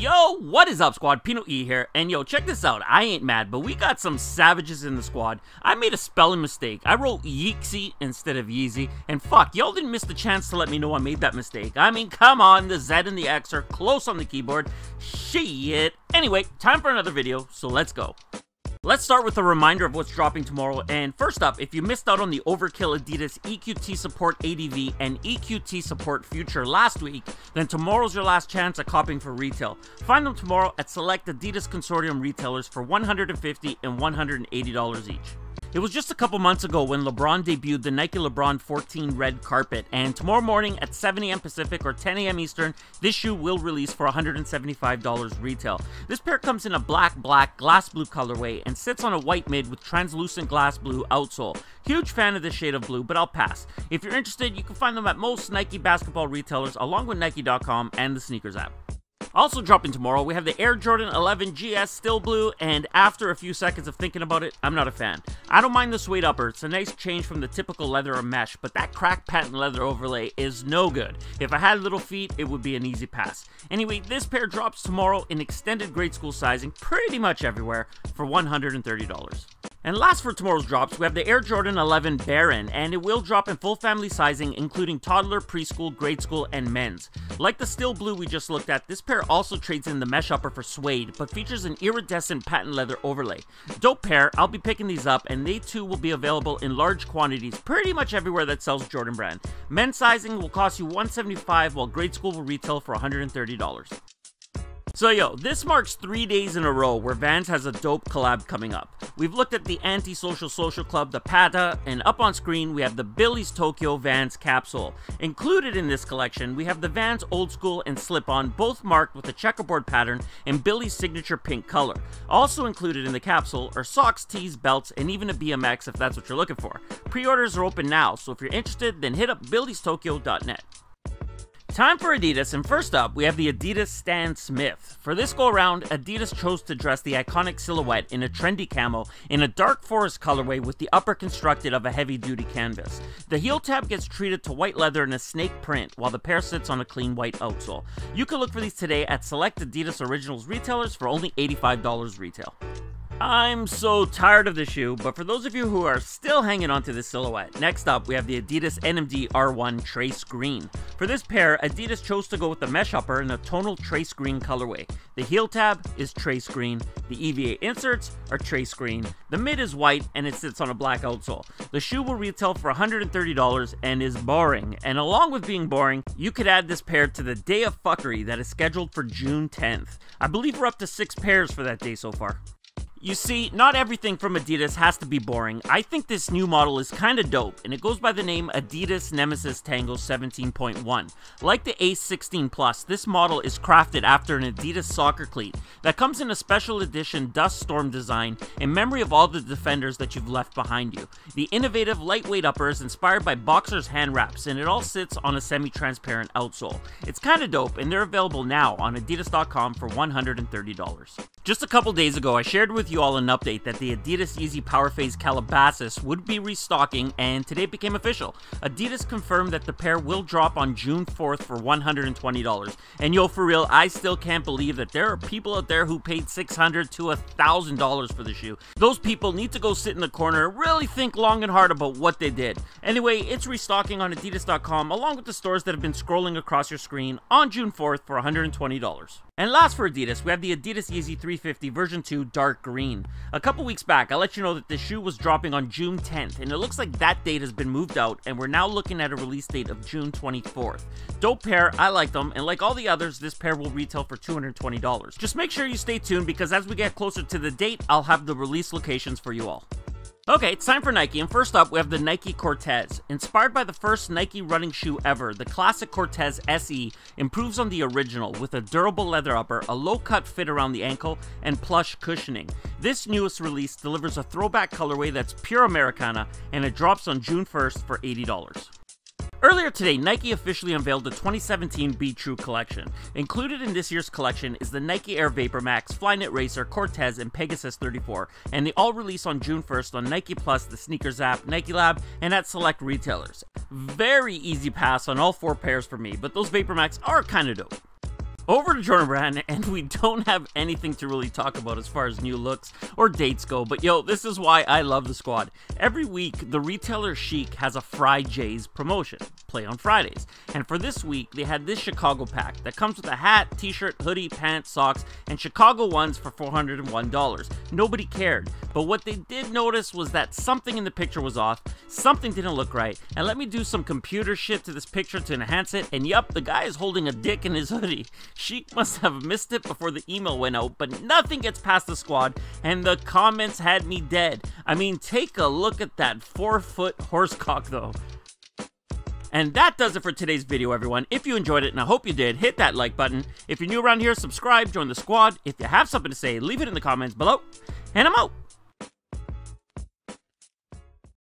Yo, what is up, squad? PinoE here, and yo, check this out. I ain't mad, but we got some savages in the squad. I made a spelling mistake. I wrote Yeezy instead of Yeezy, and fuck, y'all didn't miss the chance to let me know I made that mistake. I mean, come on, the Z and the X are close on the keyboard. Shit. Anyway, time for another video, so let's go. Let's start with a reminder of what's dropping tomorrow, and first up, if you missed out on the Overkill Adidas EQT Support ADV and EQT Support Future last week, then tomorrow's your last chance at copying for retail. Find them tomorrow at select Adidas Consortium retailers for $150 and $180 each. It was just a couple months ago when LeBron debuted the Nike LeBron 14 red carpet, and tomorrow morning at 7 AM Pacific or 10 AM Eastern, this shoe will release for $175 retail. This pair comes in a black glass blue colorway and sits on a white mid with translucent glass blue outsole. Huge fan of this shade of blue, but I'll pass. If you're interested, you can find them at most Nike basketball retailers along with Nike.com and the sneakers app. Also dropping tomorrow, we have the Air Jordan 11 GS still blue, and after a few seconds of thinking about it, I'm not a fan. I don't mind the suede upper, it's a nice change from the typical leather or mesh, but that cracked patent leather overlay is no good. If I had little feet, it would be an easy pass. Anyway, this pair drops tomorrow in extended grade school sizing pretty much everywhere for $130. And last for tomorrow's drops, we have the Air Jordan 11 Baron, and it will drop in full family sizing, including toddler, preschool, grade school, and men's. Like the still blue we just looked at, this pair also trades in the mesh upper for suede, but features an iridescent patent leather overlay. Dope pair, I'll be picking these up, and they too will be available in large quantities pretty much everywhere that sells Jordan brand. Men's sizing will cost you $175, while grade school will retail for $130. So yo, this marks 3 days in a row where Vans has a dope collab coming up. We've looked at the Anti-Social Social Club, the Pata, and up on screen we have the Billy's Tokyo Vans capsule. Included in this collection, we have the Vans Old School and Slip-On, both marked with a checkerboard pattern and Billy's signature pink color. Also included in the capsule are socks, tees, belts, and even a BMX if that's what you're looking for. Pre-orders are open now, so if you're interested, then hit up billystokyo.net. Time for Adidas, and first up, we have the Adidas Stan Smith. For this go-around, Adidas chose to dress the iconic silhouette in a trendy camo in a dark forest colorway with the upper constructed of a heavy-duty canvas. The heel tab gets treated to white leather in a snake print, while the pair sits on a clean white outsole. You can look for these today at select Adidas Originals retailers for only $85 retail. I'm so tired of the shoe, but for those of you who are still hanging on to this silhouette, next up we have the Adidas NMD R1 Trace Green. For this pair, Adidas chose to go with the mesh upper in a tonal trace green colorway. The heel tab is trace green, the EVA inserts are trace green, the mid is white, and it sits on a black outsole. The shoe will retail for $130 and is boring, and along with being boring, you could add this pair to the day of fuckery that is scheduled for June 10th. I believe we're up to 6 pairs for that day so far. You see, not everything from Adidas has to be boring. I think this new model is kinda dope, and it goes by the name Adidas Nemesis Tangle 17.1. Like the Ace 16 Plus, this model is crafted after an Adidas soccer cleat that comes in a special edition Dust Storm design in memory of all the defenders that you've left behind you. The innovative lightweight upper is inspired by boxers' hand wraps, and it all sits on a semi-transparent outsole. It's kinda dope, and they're available now on adidas.com for $130. Just a couple days ago, I shared with you all an update that the Adidas Yeezy PowerPhase Calabasas would be restocking, and today it became official. Adidas confirmed that the pair will drop on June 4th for $120. And yo, for real, I still can't believe that there are people out there who paid $600 to $1,000 for the shoe. Those people need to go sit in the corner and really think long and hard about what they did. Anyway, it's restocking on adidas.com along with the stores that have been scrolling across your screen on June 4th for $120. And last for Adidas, we have the Adidas Yeezy 350 version 2 dark green. A couple weeks back, I let you know that the shoe was dropping on June 10th, and it looks like that date has been moved out, and we're now looking at a release date of June 24th. Dope pair, I like them, and like all the others, this pair will retail for $220. Just make sure you stay tuned, because as we get closer to the date, I'll have the release locations for you all. Okay, it's time for Nike, and first up we have the Nike Cortez. Inspired by the first Nike running shoe ever, the classic Cortez SE improves on the original with a durable leather upper, a low-cut fit around the ankle, and plush cushioning. This newest release delivers a throwback colorway that's pure Americana, and it drops on June 1st for $80. Earlier today, Nike officially unveiled the 2017 Be True collection. Included in this year's collection is the Nike Air Vapor Max, Flyknit Racer, Cortez, and Pegasus 34, and they all release on June 1st on Nike Plus, the Sneakers app, Nike Lab, and at select retailers. Very easy pass on all 4 pairs for me, but those Vapor Max are kinda dope. Over to Jordan Brand, and we don't have anything to really talk about as far as new looks or dates go, but yo, this is why I love the squad. Every week, the retailer Shiekh has a Frie Js promotion, play on Fridays, and for this week, they had this Chicago pack that comes with a hat, t-shirt, hoodie, pants, socks, and Chicago ones for $401. Nobody cared, but what they did notice was that something in the picture was off, something didn't look right, and let me do some computer shit to this picture to enhance it, and yup, the guy is holding a dick in his hoodie. Shiekh must have missed it before the email went out, but nothing gets past the squad, and the comments had me dead. I mean, take a look at that 4-foot horsecock though. And that does it for today's video, everyone. If you enjoyed it, and I hope you did, hit that like button. If you're new around here, subscribe, join the squad. If you have something to say, leave it in the comments below, and I'm out.